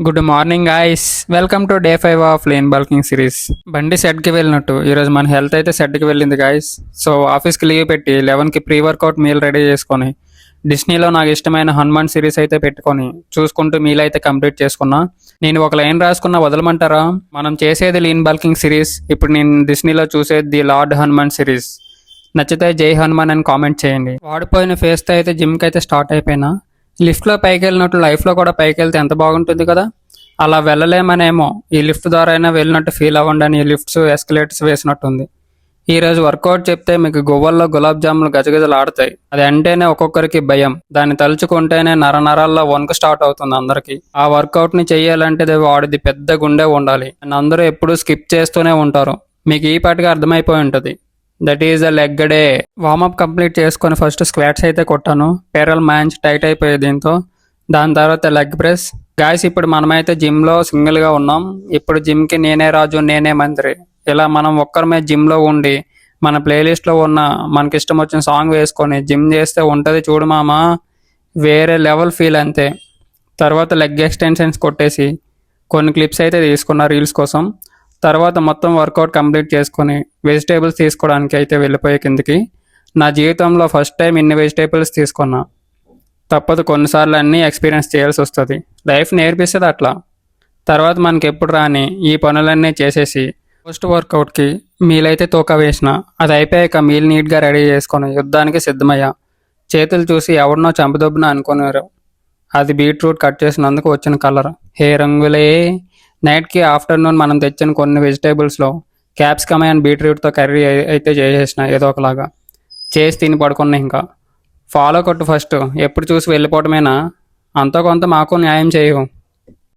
Good morning guys, welcome to day 5 of lane bulking series. బండి సెట్కి వెళ్ళినట్టు ఈరోజు మన హెల్త్ అయితే సెట్కి వెళ్ళింది గాయ్స్. సో ఆఫీస్కి లీవ్ పెట్టి 11కి ప్రీ వర్కౌట్ మీల్ రెడీ చేసుకొని డిస్నీలో నాకు ఇష్టమైన హనుమాన్ సిరీస్ అయితే పెట్టుకొని చూసుకుంటూ మీల్ అయితే కంప్లీట్ చేసుకున్నా. నేను ఒక లైన్ రాసుకున్నా వదలమంటారా? మనం చేసేది లీన్ బల్కింగ్ సిరీస్, ఇప్పుడు నేను డిస్నీలో చూసేది ది లార్డ్ హనుమాన్ సిరీస్. నచ్చితే జై హనుమాన్ అని కామెంట్ చేయండి. వాడిపోయిన ఫేస్తో అయితే జిమ్కి అయితే స్టార్ట్ అయిపోయినా. లిఫ్ట్లో పైకి వెళ్ళినట్టు లైఫ్లో కూడా పైకి వెళ్తే ఎంత బాగుంటుంది కదా. అలా వెళ్ళలేమనేమో ఈ లిఫ్ట్ ద్వారా అయినా వెళ్ళినట్టు ఫీల్ అవ్వండి అని లిఫ్ట్స్ ఎస్కలేటర్స్ వేసినట్టుంది. ఈరోజు వర్కౌట్ చెప్తే మీకు గువ్వల్లో గులాబ్ జాములు గజగజలు ఆడతాయి. అది అంటేనే ఒక్కొక్కరికి భయం, దాన్ని తలుచుకుంటేనే నరాల్లో వణుకు స్టార్ట్ అవుతుంది అందరికి. ఆ వర్కౌట్ని చెయ్యాలంటే వాడిది పెద్ద గుండె ఉండాలి అని అందరూ ఎప్పుడూ స్కిప్ చేస్తూనే ఉంటారు. మీకు ఈ పాటిగా అర్థమైపోయి ఉంటుంది. That is the leg day. Warmup complete చేసుకొని ఫస్ట్ స్క్వాట్స్ అయితే కొట్టాను. పేరల్ మ్యాంచ్ టైట్ అయిపోయేది దీంతో. దాని తర్వాత లెగ్ ప్రెస్. గాయస్, ఇప్పుడు మనమైతే జిమ్లో సింగిల్గా ఉన్నాం. ఇప్పుడు జిమ్కి నేనే రాజు నేనే మంత్రి. ఇలా మనం ఒక్కరమే జిమ్లో ఉండి మన ప్లేలిస్ట్లో ఉన్న మనకి ఇష్టం వచ్చిన సాంగ్ వేసుకొని జిమ్ చేస్తే ఉంటుంది చూడు మామా, వేరే లెవెల్ ఫీల్ అంతే. తర్వాత లెగ్ ఎక్స్టెన్షన్స్ కొట్టేసి కొన్ని క్లిప్స్ అయితే తీసుకున్నా రీల్స్ కోసం. తర్వాత మొత్తం వర్కౌట్ కంప్లీట్ చేసుకొని వెజిటేబుల్స్ తీసుకోవడానికి అయితే వెళ్ళిపోయే కిందికి. నా జీవితంలో ఫస్ట్ టైం ఇన్ని వెజిటేబుల్స్ తీసుకున్నా. తప్పదు, కొన్నిసార్లు అన్నీ ఎక్స్పీరియన్స్ చేయాల్సి వస్తుంది. లైఫ్ నేర్పిస్తుంది అట్లా. తర్వాత మనకి ఎప్పుడు రాని ఈ పనులన్నీ చేసేసి పోస్ట్ వర్కౌట్కి మీల్ అయితే తోక వేసిన. అది అయిపోయాక మీల్ నీట్గా రెడీ చేసుకొని యుద్ధానికి సిద్ధమయ్యా. చేతులు చూసి ఎవరినో చంపదొబ్బున అనుకున్నారు. అది బీట్రూట్ కట్ చేసినందుకు వచ్చిన కలర్. హే రంగులే. నైట్కి ఆఫ్టర్నూన్ మనం తెచ్చిన కొన్ని వెజిటేబుల్స్లో క్యాప్సికమ్ అండ్ బీట్రూట్తో కర్రీ అయితే చేసేసిన. ఏదో ఒకలాగా చేసి తిని పడుకున్నా. ఇంకా ఫాలో కొట్టు ఫస్ట్, ఎప్పుడు చూసి వెళ్ళిపోవటమేనా? అంతో కొంత మాకు న్యాయం చేయవు.